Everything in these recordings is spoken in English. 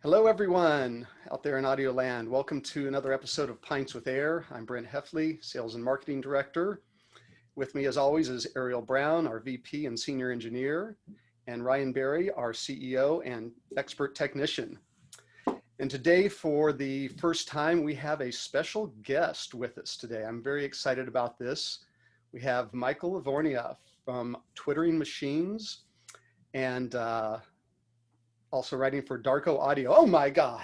Hello, everyone out there in audio land. Welcome to another episode of Pints with Ayre. I'm Brent Heffley, Sales and Marketing Director. With me, as always, is Ariel Brown, our VP and Senior Engineer, and Ryan Berry, our CEO and Expert Technician. And today, for the first time, we have a special guest with us today. I'm very excited about this. We have Michael Lavorgna from Twittering Machines and also writing for Darko Audio. Oh my God.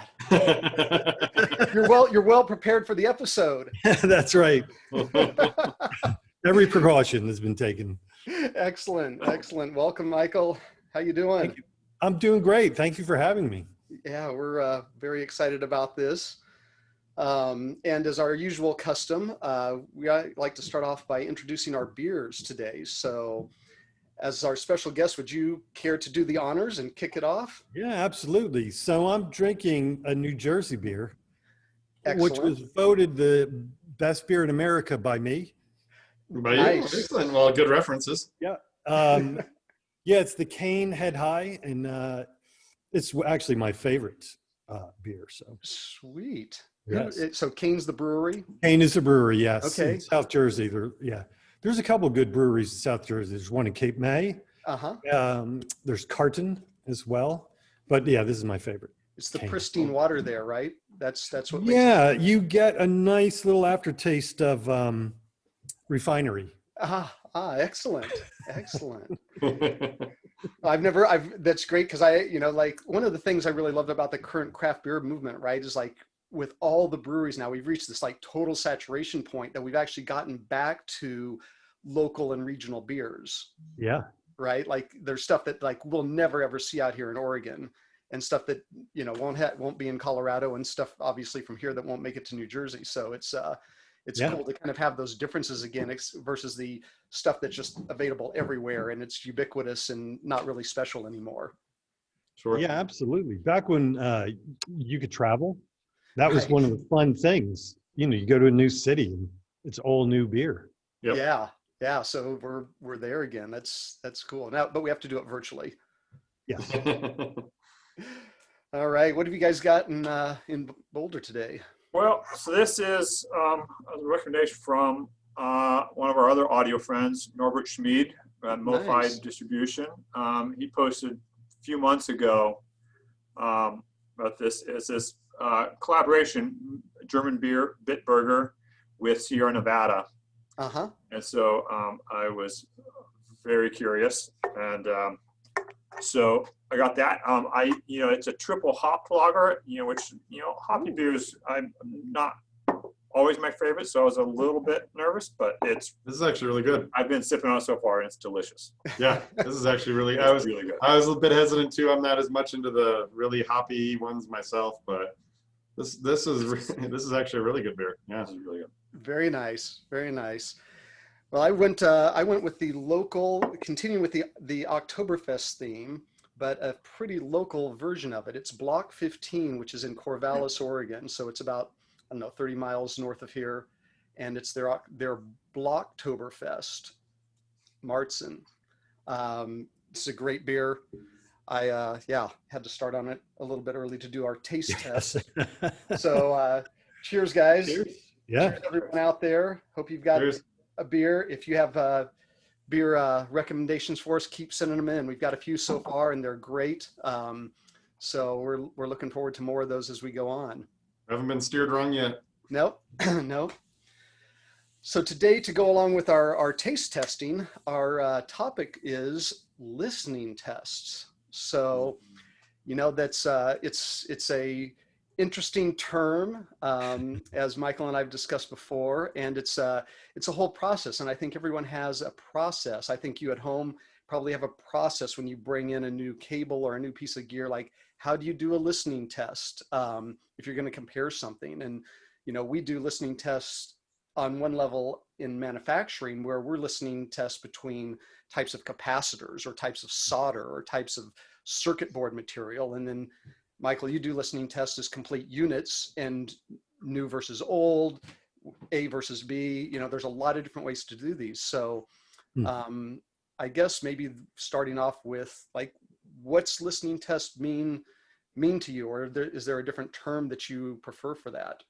You're well prepared for the episode. That's right. Every precaution has been taken. Excellent. Welcome, Michael. How you doing? Thank you. I'm doing great. Thank you for having me. Yeah, we're very excited about this. And as our usual custom, we like to start off by introducing our beers today. So as our special guest, would you care to do the honors and kick it off? Yeah, absolutely. So I'm drinking a New Jersey beer, Excellent. which was voted the best beer in America by me. By you? Nice. Excellent. Well, good references. Yeah. Yeah, it's the Cane Head High, and it's actually my favorite beer. So sweet. Yes. So Cane's the brewery? Cane is a brewery, yes. Okay. In South Jersey, yeah. There's a couple of good breweries in South Jersey. There's one in Cape May. There's Carton as well. But yeah, this is my favorite. It's the pristine water there, right? That's what makes it. You get a nice little aftertaste of refinery. Excellent. That's great because like one of the things I really love about the current craft beer movement, right, is like with all the breweries now, we've reached this like total saturation point that we've actually gotten back to local and regional beers. Yeah. Right. Like there's stuff that like we'll never ever see out here in Oregon, and stuff that won't be in Colorado, and stuff obviously from here that won't make it to New Jersey. So it's cool to kind of have those differences again versus the stuff that's just available everywhere and it's ubiquitous and not really special anymore. Sure. Yeah, absolutely. Back when you could travel, that was one of the fun things. You go to a new city and it's all new beer. Yep. Yeah. So we're there again. That's cool. Now, but we have to do it virtually. Yes. All right. What have you guys got in Boulder today? Well, so this is a recommendation from one of our other audio friends, Norbert Schmid, MoFi Distribution. He posted a few months ago about this. It's this collaboration, German beer, Bitburger, with Sierra Nevada. And so I was very curious, and so I got that. It's a triple hop lager, which hoppy beers I'm not always my favorite, so I was a little bit nervous, but this is actually really good. I've been sipping on it so far, and it's delicious. Yeah, this is actually really. I was really good. I was a little bit hesitant too. I'm not as much into the really hoppy ones myself, but this is actually a really good beer. Yeah, this is really good. Very nice. Well, I went with the local, continuing with the Oktoberfest theme, but a pretty local version of it. It's Block 15, which is in Corvallis, Oregon. So it's about, 30 miles north of here. And it's their Blocktoberfest, Martzen. It's a great beer. I had to start on it a little bit early to do our taste test. So cheers, guys. Cheers. Yeah. Cheers, everyone out there. Hope you've got a beer. If you have beer recommendations for us, keep sending them in. We've got a few so far, and they're great. So we're looking forward to more of those as we go on. I haven't been steered wrong yet. Nope. Nope. So today, to go along with our taste testing, our topic is listening tests. So, that's it's a interesting term, as Michael and I've discussed before, and it's a whole process. And I think everyone has a process. I think you at home probably have a process when you bring in a new cable or a new piece of gear. Like, how do you do a listening test if you're going to compare something? And we do listening tests on one level in manufacturing, where we're listening tests between types of capacitors or types of solder or types of circuit board material, and then Michael, you do listening tests as complete units and new versus old, A versus B. There's a lot of different ways to do these. So I guess maybe starting off with like, what's listening test mean to you, or is there a different term that you prefer for that?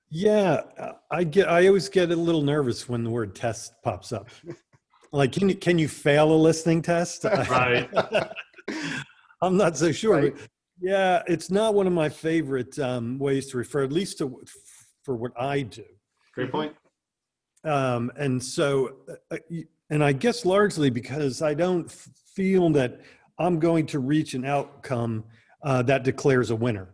Yeah, I always get a little nervous when the word test pops up. Like, can you fail a listening test? Right. I'm not so sure, Right. but yeah, it's not one of my favorite ways to refer, at least for what I do. Great point. And so, and I guess largely because I don't feel that I'm going to reach an outcome that declares a winner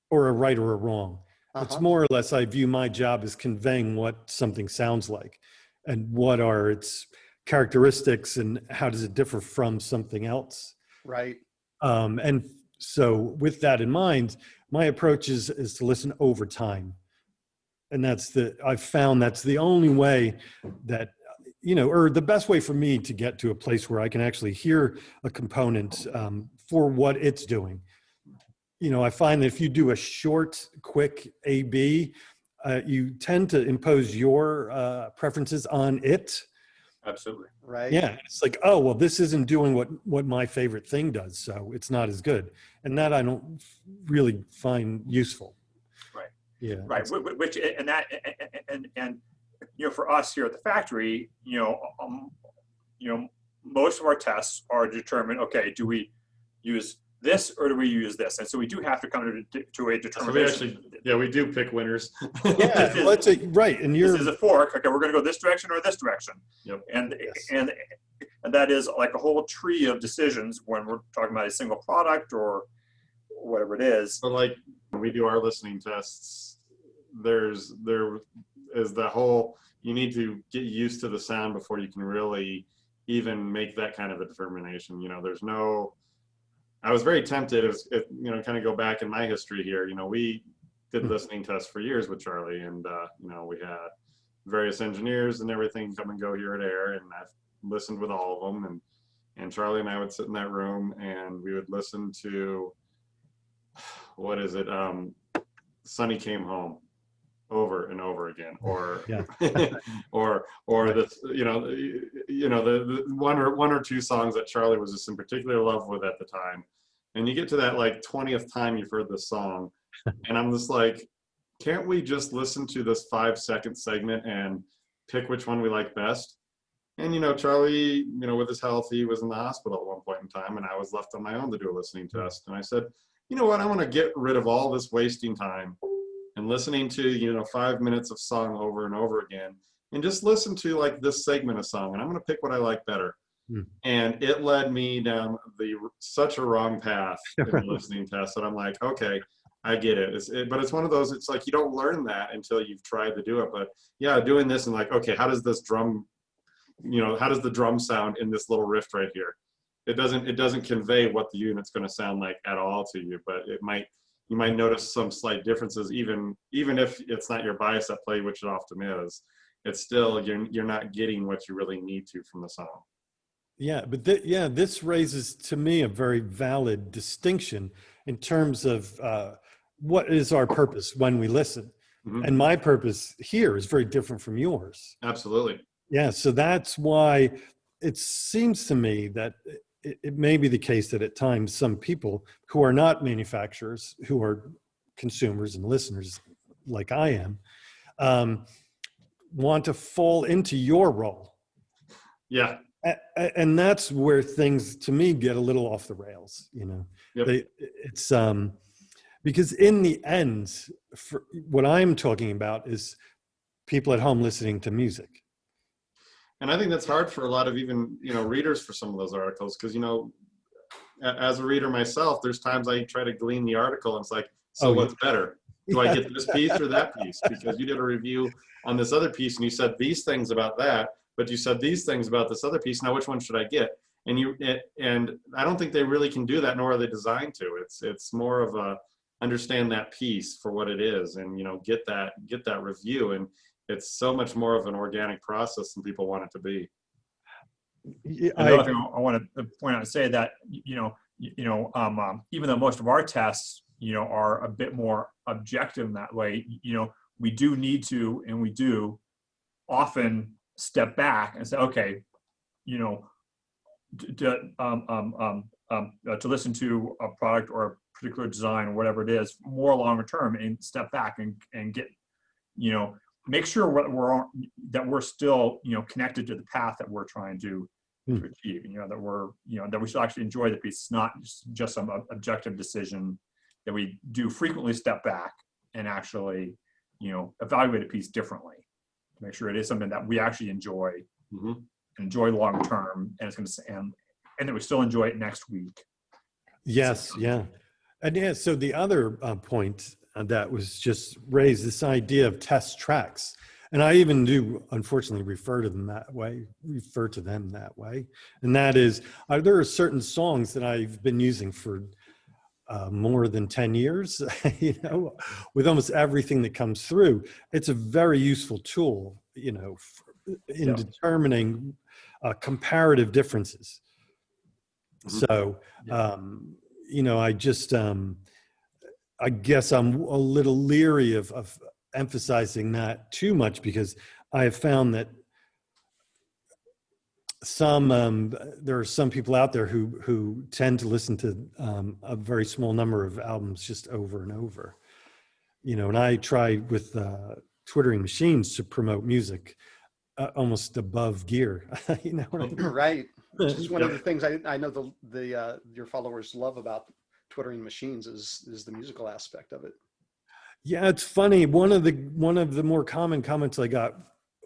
or a right or a wrong. It's more or less, I view my job as conveying what something sounds like and what are its characteristics and how does it differ from something else. Right. And so with that in mind, my approach is to listen over time. And I've found that's the only way that, or the best way for me to get to a place where I can actually hear a component for what it's doing. I find that if you do a short, quick A/B, you tend to impose your preferences on it. Absolutely. Right. Yeah, it's like, oh, well, this isn't doing what my favorite thing does, so it's not as good. And that I don't really find useful. Right. Yeah. Right. Which for us here at the factory, most of our tests are determined. Okay, do we use this or do we use this? And so we do have to come to a determination. So we do pick winners. Yeah, right. And this is a fork. Okay, we're going to go this direction or this direction. Yep. And that is like a whole tree of decisions when we're talking about a single product or whatever it is. So like when we do our listening tests, there is the whole, you need to get used to the sound before you can really even make that kind of a determination. I was very tempted, kind of go back in my history here. We did listening tests for years with Charlie, and we had various engineers and everything come and go here at Ayre, and I've listened with all of them. And Charlie and I would sit in that room and we would listen to, what is it? Sonny Came Home over and over again, or Yeah. or this, the one or two songs that Charlie was just in particular love with at the time. And you get to that like 20th time you've heard this song, and I'm just like, can't we just listen to this 5-second segment and pick which one we like best? And Charlie, with his health, he was in the hospital at one point in time, and I was left on my own to do a listening test. And I said, you know what, I want to get rid of all this wasting time and listening to 5 minutes of song over and over again, and just listen to like this segment of song, and I'm going to pick what I like better. And it led me down such a wrong path in the listening test that I'm like, okay, I get it. But it's one of those, it's like you don't learn that until you've tried to do it. But yeah, doing this and like, okay, how does this drum, how does the drum sound in this little riff right here? It doesn't convey what the unit's going to sound like at all to you, but you might notice some slight differences, even if it's not your bias at play, which it often is. It's still, you're not getting what you really need to from the song. Yeah, but this raises to me a very valid distinction in terms of what is our purpose when we listen. Mm-hmm. And my purpose here is very different from yours. Absolutely. Yeah, so that's why it seems to me that it may be the case that at times some people who are not manufacturers, who are consumers and listeners like I am, want to fall into your role. Yeah. And that's where things to me get a little off the rails, Yep. It's because in the end, for what I'm talking about is people at home listening to music. And I think that's hard for a lot of even, readers for some of those articles. Cause as a reader myself, there's times I try to glean the article and it's like, so what's better? Do I get this piece or that piece? Because you did a review on this other piece and you said these things about that, but you said these things about this other piece. Now, which one should I get? And I don't think they really can do that, nor are they designed to. It's more of a understand that piece for what it is, and get that review. And it's so much more of an organic process than people want it to be. Yeah, another thing I want to point out and say that even though most of our tests are a bit more objective in that way, we do need to, and we do often step back and say, okay, to listen to a product or a particular design or whatever it is more longer term, and step back and get, make sure that we're still, connected to the path that we're trying to achieve, that we should actually enjoy the piece. It's not just some objective decision, that we do frequently step back and actually, evaluate a piece differently to make sure it is something that we actually enjoy, enjoy long term, and it's going to, and that we still enjoy it next week. Yes, yeah. And yeah, so the other point that was just raised, this idea of test tracks. And I even do, unfortunately, refer to them that way. And that is, there are certain songs that I've been using for more than 10 years, with almost everything that comes through. It's a very useful tool, in determining comparative differences. So, I guess I'm a little leery of emphasizing that too much, because I have found that there are some people out there who tend to listen to a very small number of albums just over and over, and I try with Twittering Machines to promote music almost above gear. What I mean? Right. Which is one of the things I know your followers love about Twittering Machines is the musical aspect of it. Yeah, it's funny. One of the more common comments I got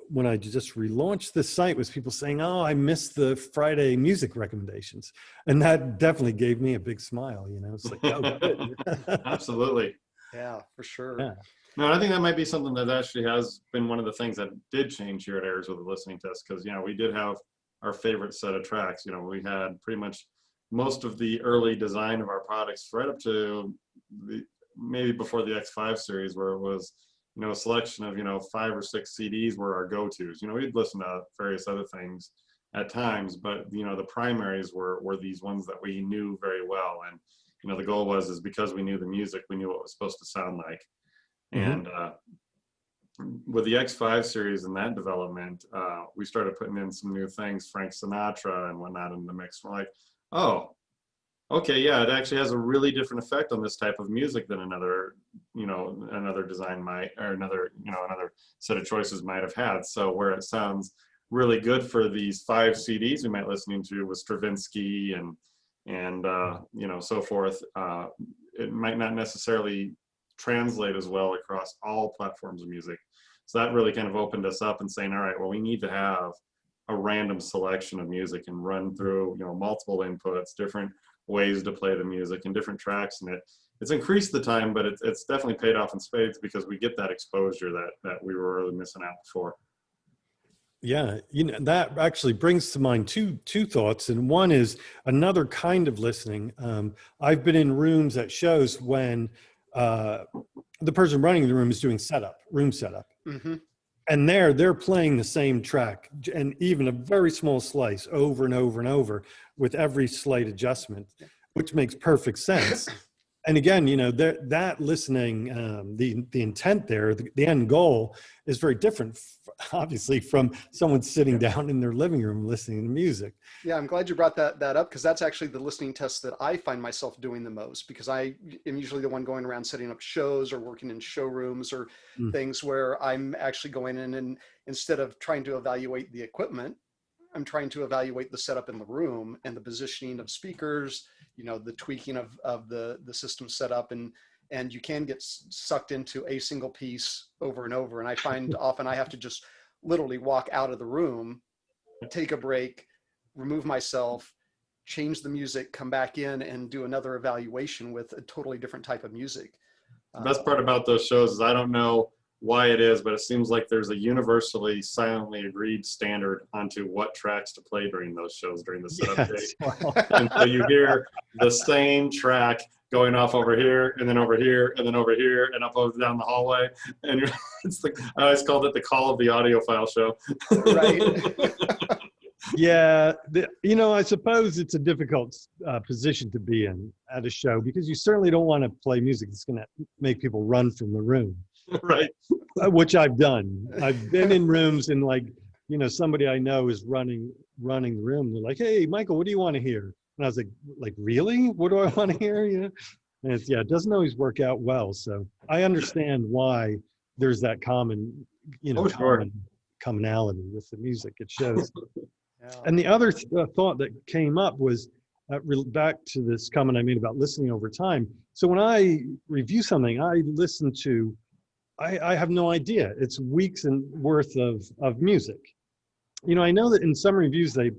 when I just relaunched the site was people saying, "Oh, I missed the Friday music recommendations," and that definitely gave me a big smile. It's like, oh, good. Absolutely. Yeah, for sure. Yeah. No, I think that might be something that actually has been one of the things that did change here at Ayres with the listening test, because we did have our favorite set of tracks. We had pretty much most of the early design of our products right up to maybe before the X5 series, where it was a selection of 5 or 6 CDs were our go-tos. We'd listen to various other things at times, but the primaries were these ones that we knew very well. And the goal was because we knew the music, we knew what it was supposed to sound like. And with the X5 series and that development, we started putting in some new things, Frank Sinatra and whatnot in the mix. We're like, oh, okay, yeah, it actually has a really different effect on this type of music than another design might, or another set of choices might have had. So where it sounds really good for these 5 CDs we might listening to with Stravinsky and so forth, it might not necessarily translate as well across all platforms of music. So that really kind of opened us up and saying, all right, well, we need to have a random selection of music and run through multiple inputs, different ways to play the music and different tracks, and it's increased the time, but it's definitely paid off in spades, because we get that exposure that we were really missing out before. Yeah, that actually brings to mind two thoughts, and one is another kind of listening. I've been in rooms at shows when the person running the room is doing room setup. And they're playing the same track, and even a very small slice over and over and over with every slight adjustment, which makes perfect sense. And again, that listening, the intent there, the end goal is very different, obviously, from someone sitting down in their living room listening to music. Yeah, I'm glad you brought that up, because that's actually the listening test that I find myself doing the most, because I am usually the one going around setting up shows or working in showrooms or things where I'm actually going in, and instead of trying to evaluate the equipment, I'm trying to evaluate the setup in the room and the positioning of speakers, the tweaking of the system setup, and you can get sucked into a single piece over and over. And I find often I have to just literally walk out of the room, take a break, remove myself, change the music, come back in, and do another evaluation with a totally different type of music. The best part about those shows is I don't know why it is, but it seems like there's a universally silently agreed standard onto what tracks to play during those shows during the setup day. And so you hear the same track going off over here and then over here and then over here and up over down the hallway. And I always called it the call of the audiophile show. Right. Yeah, I suppose it's a difficult position to be in at a show, because you certainly don't want to play music that's going to make people run from the room. Right. Which I've done. I've been in rooms and somebody I know is running the room. They're like, "Hey, Michael, what do you want to hear?" And I was like, really? What do I want to hear? And it doesn't always work out well. So I understand why there's that common, Oh, sure. commonality with the music. It shows. Yeah. And the other thought that came up was back to this comment I made about listening over time. So when I review something, I listen to, I have no idea. It's weeks and worth of music. I know that in some reviews they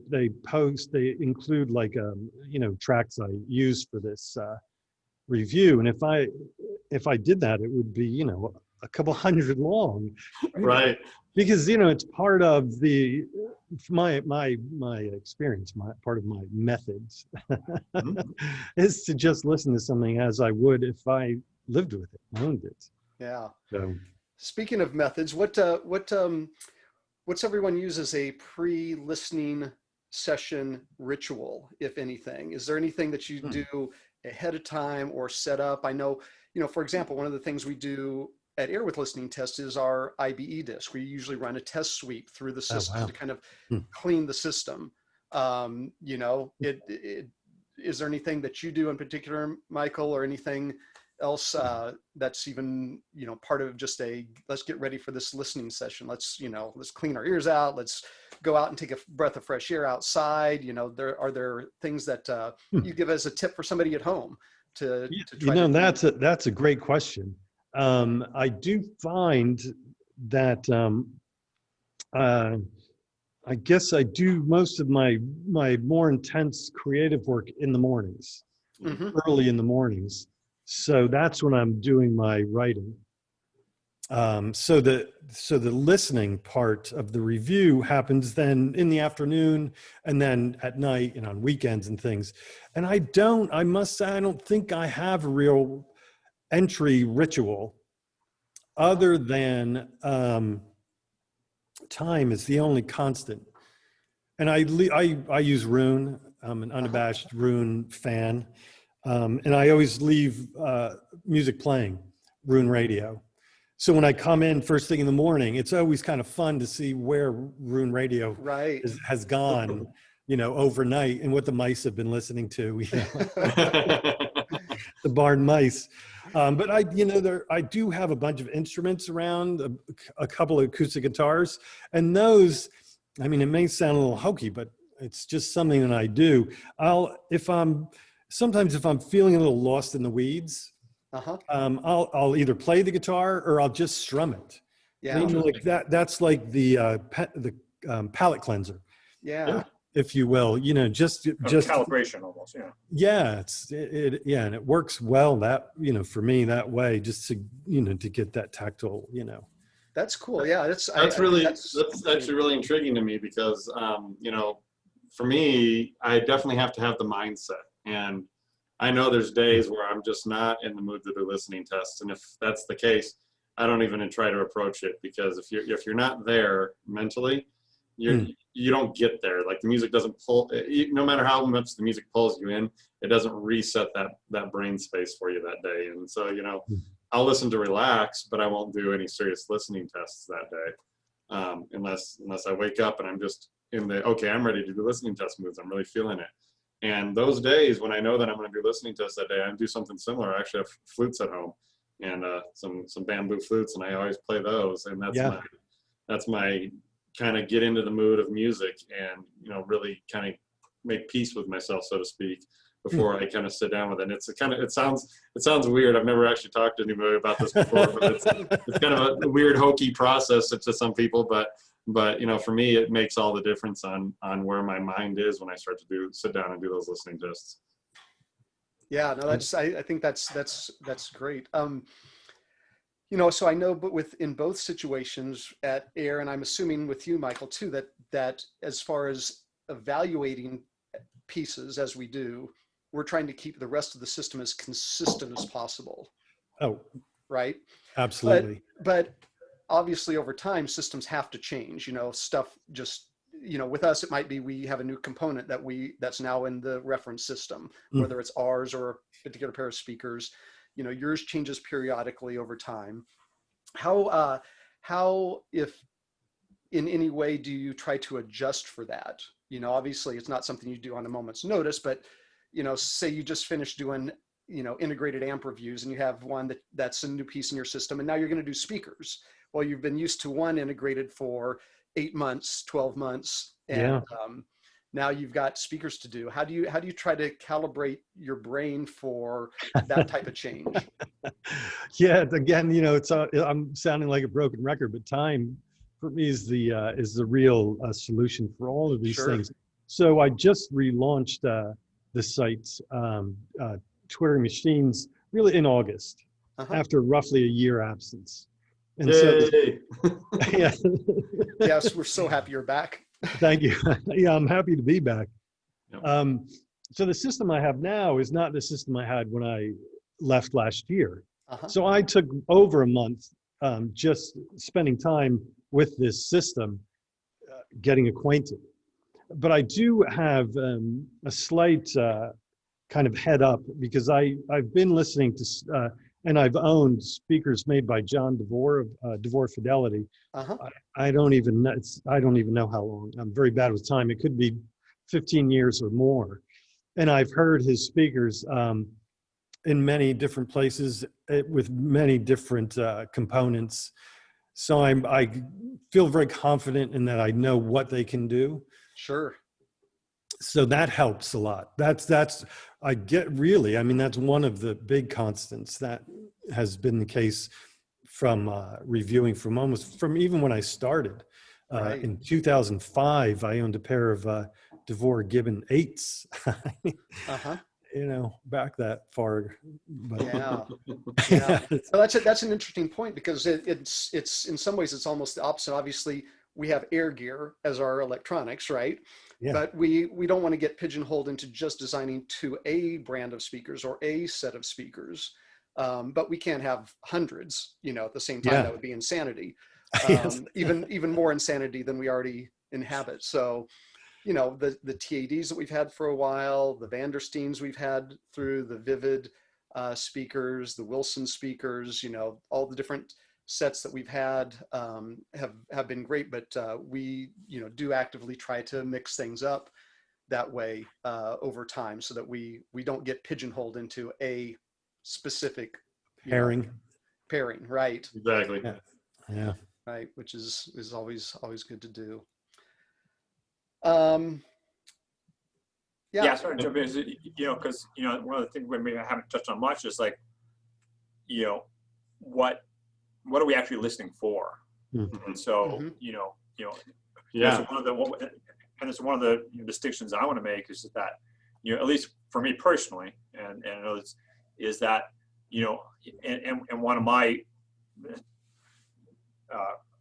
include like tracks I use for this review, and if I did that, it would be a couple hundred long, Right. because it's part of my experience, part of my methods is to just listen to something as I would if I lived with it, owned it. Yeah. So Speaking of methods, what's everyone use as a pre-listening session ritual, if anything? Is there anything that you do ahead of time or set up? I know, for example, one of the things we do at Ayre with listening tests is our IBE disc. We usually run a test sweep through the system to kind of clean the system. Is there anything that you do in particular, Michael, or anything else that's even part of just let's get ready for this listening session, let's clean our ears out, let's go out and take a breath of fresh air outside? Are there things that you give as a tip for somebody at home to try that's a great question. I do find that I guess I do most of my more intense creative work in the mornings, early in the mornings. So that's when I'm doing my writing. So the listening part of the review happens then in the afternoon and then at night and on weekends and things. And I must say, I don't think I have a real entry ritual other than time is the only constant. And I use Rune. I'm an unabashed Rune fan. And I always leave music playing, Rune Radio. So when I come in first thing in the morning, it's always kind of fun to see where Rune Radio has gone, overnight, and what the mice have been listening to, the barn mice. But I do have a bunch of instruments around, a couple of acoustic guitars, and those, it may sound a little hokey, but it's just something that I do. Sometimes if I'm feeling a little lost in the weeds, I'll either play the guitar or I'll just strum it. Yeah. Like that. That's like the palate cleanser. Yeah. If you will, just calibration almost. Yeah. Yeah. And it works well for me that way, just to, to get that tactile, That's cool. Yeah. That's actually really intriguing to me because, for me, I definitely have to have the mindset. And I know there's days where I'm just not in the mood to do listening tests. And if that's the case, I don't even try to approach it, because if you're not there mentally, you don't get there. Like the music doesn't pull, no matter how much the music pulls you in, it doesn't reset that brain space for you that day. And so, I'll listen to relax, but I won't do any serious listening tests that day. Unless I wake up and I'm just in I'm ready to do listening test moods. I'm really feeling it. And those days when I know that I'm going to do listening tests that day, I do something similar. I actually have flutes at home and some bamboo flutes, and I always play those. And that's my kind of get into the mood of music and, really kind of make peace with myself, so to speak, before I kind of sit down with it. And it sounds weird. I've never actually talked to anybody about this before, but it's kind of a weird, hokey process to some people. But for me, it makes all the difference on where my mind is when I start to sit down and do those listening tests. Yeah, no, I think that's great. So I know, but in both situations at Ayre, and I'm assuming with you, Michael, too, that as far as evaluating pieces as we do, we're trying to keep the rest of the system as consistent as possible. Oh, right. Absolutely. But obviously over time, systems have to change, stuff just, with us, it might be, we have a new component that's now in the reference system, whether it's ours or a particular pair of speakers, yours changes periodically over time. How, if in any way do you try to adjust for that? You know, obviously it's not something you do on a moment's notice, but, you know, say you just finished doing, you know, integrated amp reviews and you have one that's a new piece in your system, and now you're going to do speakers. Well, you've been used to one integrated for 8 months, 12 months, and now you've got speakers to do. How do you try to calibrate your brain for that type of change? Yeah, again, you know, I'm sounding like a broken record, but time for me is the real solution for all of these things. So I just relaunched the site's Twitter machines really in August, after roughly a year absence. And Yay! Yeah. Yes, we're so happy you're back. Thank you. Yeah, I'm happy to be back. Yep. So the system I have now is not the system I had when I left last year. So I took over a month just spending time with this system, getting acquainted. But I do have a slight kind of head up because I've been listening to and I've owned speakers made by John DeVore of DeVore Fidelity. I don't even know how long. I'm very bad with time. It could be 15 years or more. And I've heard his speakers in many different places with many different components. So I feel very confident in that I know what they can do. Sure. So that helps a lot. That's I mean, that's one of the big constants that has been the case from reviewing from even when I started. In 2005, I owned a pair of DeVore Gibbon 8s. You know, back that far. But yeah. So that's an interesting point, because it's in some ways it's almost the opposite. Obviously, we have Air gear as our electronics, right? Yeah. But we don't want to get pigeonholed into just designing to a brand of speakers or a set of speakers. But we can't have hundreds, you know, at the same time. That would be insanity. Even more insanity than we already inhabit. So, you know, the TADs that we've had for a while, the Vandersteens we've had through, the Vivid speakers, the Wilson speakers, you know, all the different sets that we've had have been great, but we, you know, do actively try to mix things up that way over time, so that we don't get pigeonholed into a specific pairing, right? Exactly. Yeah. Right, which is always good to do. Yeah, sorry to jump in. You know, because, you know, one of the things we maybe haven't touched on much is, like, you know, what are we actually listening for? And so, you know, yeah. It's one of the distinctions I want to make is that, you know, at least for me personally, and I know is that, you know, and one of my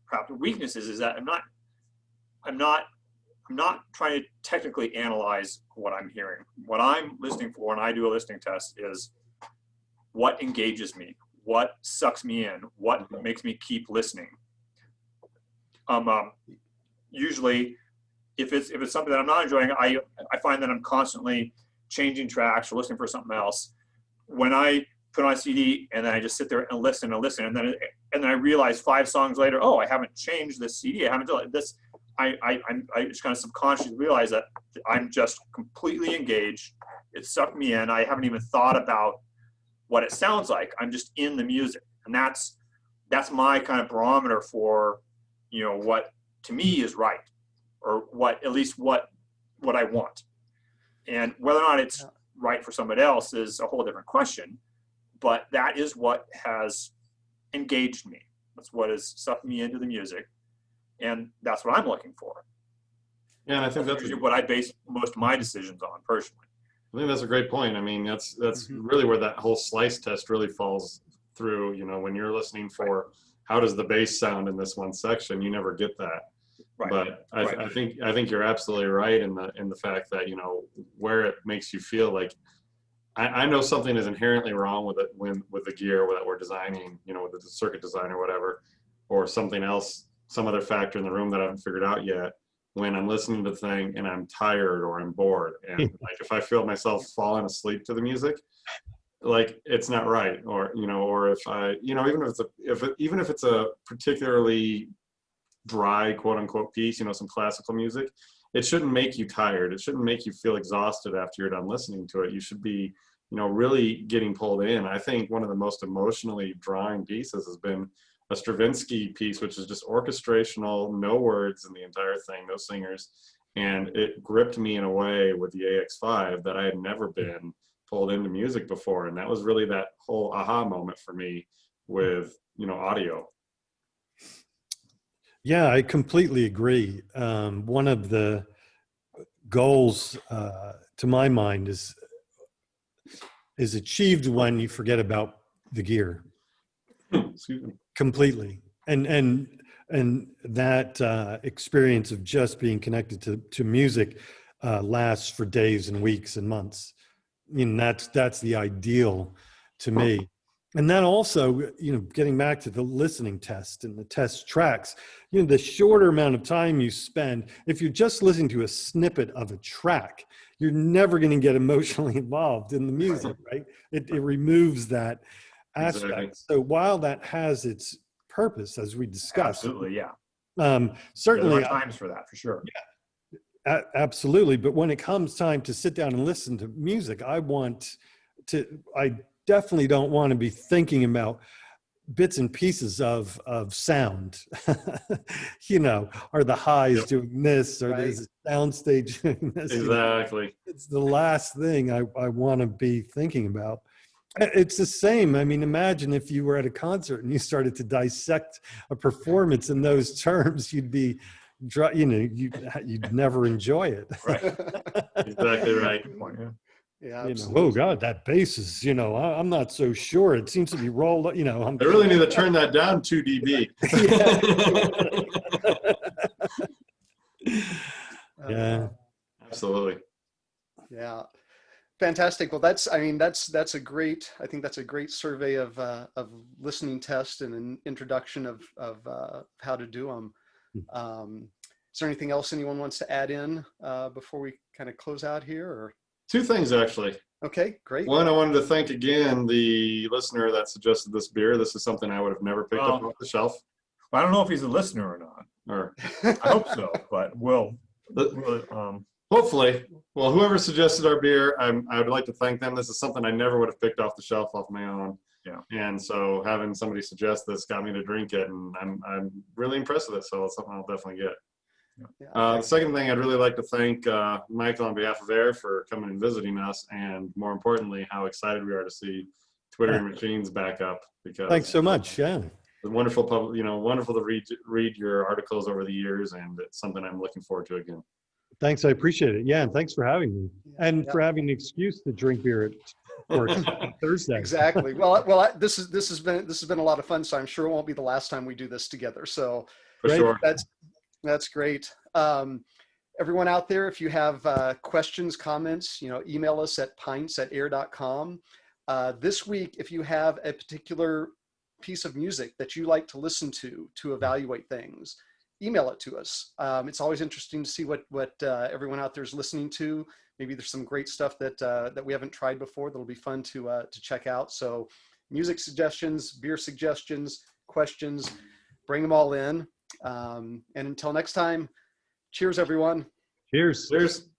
perhaps weaknesses is that I'm not trying to technically analyze what I'm hearing. What I'm listening for when I do a listening test is what engages me, what sucks me in, what makes me keep listening. Usually, if it's something that I'm not enjoying, I find that I'm constantly changing tracks or listening for something else. When I put on a CD and then I just sit there and listen, and then I realize 5 songs later, oh, I haven't changed this CD. I haven't done this. I just kind of subconsciously realize that I'm just completely engaged. It sucked me in. I haven't even thought about what it sounds like. I'm just in the music, and that's my kind of barometer for, you know, what to me is right, or what I want. And whether or not it's right for somebody else is a whole different question. But that is what has engaged me. That's what has sucked me into the music. And that's what I'm looking for. Yeah, and I think that's what I base most of my decisions on personally. I think that's a great point. I mean, that's really where that whole slice test really falls through. You know, when you're listening for how does the bass sound in this one section, you never get that. Right. But I think you're absolutely right in the fact that, you know, where it makes you feel like I know something is inherently wrong with it with the gear that we're designing, you know, with the circuit design or whatever, or something else, some other factor in the room that I haven't figured out yet. When I'm listening to the thing and I'm tired or I'm bored, and like if I feel myself falling asleep to the music, like it's not right, or, you know, or if I, you know, even if it's a particularly dry, quote unquote, piece, you know, some classical music, it shouldn't make you tired. It shouldn't make you feel exhausted after you're done listening to it. You should be, you know, really getting pulled in. I think one of the most emotionally drawing pieces has been a Stravinsky piece, which is just orchestrational, no words in the entire thing, no singers. And it gripped me in a way with the AX5 that I had never been pulled into music before. And that was really that whole aha moment for me with, you know, audio. Yeah, I completely agree. One of the goals, to my mind, is achieved when you forget about the gear completely, and that experience of just being connected to music lasts for days and weeks and months. You know, that's the ideal to me. And then also, you know, getting back to the listening test and the test tracks, you know, the shorter amount of time you spend, if you're just listening to a snippet of a track, you're never going to get emotionally involved in the music, right? It removes that aspect. Exactly. So while that has its purpose, as we discussed, Absolutely, yeah. certainly There are times for that, for sure. absolutely. But when it comes time to sit down and listen to music, I definitely don't want to be thinking about bits and pieces of sound. You know, are the highs doing this, or Right. is the sound stage doing this? Exactly. It's the last thing I want to be thinking about. It's the same. I mean, imagine if you were at a concert and you started to dissect a performance in those terms, you'd be, you know, you'd never enjoy it. Right. Exactly right. Good point, yeah. Yeah, You know, absolutely. oh God, that bass is, you know, I'm not so sure. It seems to be rolled, you know. I really need to turn that down 2 dB. Yeah. Absolutely. Yeah. Fantastic. Well, that's a great, I think that's a great survey of listening tests and an introduction of how to do them. Is there anything else anyone wants to add in before we kind of close out here? Or? 2 things, actually. Okay, great. One, I wanted to thank again the listener that suggested this beer. This is something I would have never picked up off the shelf. I don't know if he's a listener or not. Or I hope so, but hopefully. Well, whoever suggested our beer, I would like to thank them. This is something I never would have picked off the shelf off my own. Yeah. And so having somebody suggest this got me to drink it, and I'm really impressed with it. So it's something I'll definitely get. Yeah. The second thing, I'd really like to thank Michael on behalf of Ayre for coming and visiting us, and more importantly, how excited we are to see Twitter and Machines back up. Because Thanks so much. Yeah. it's wonderful, wonderful to read your articles over the years, and it's something I'm looking forward to again. Thanks. I appreciate it. Yeah. And thanks for having me and for having an excuse to drink beer on Thursday. Exactly. Well, this has been a lot of fun. So I'm sure it won't be the last time we do this together. So For sure. That's great. Everyone out there, if you have questions, comments, you know, email us at pints@ayre.com. This week, if you have a particular piece of music that you like to listen to evaluate things, email it to us. It's always interesting to see what everyone out there is listening to. Maybe there's some great stuff that we haven't tried before that'll be fun to check out. So music suggestions, beer suggestions, questions, bring them all in. And until next time, cheers, everyone. Cheers. Cheers.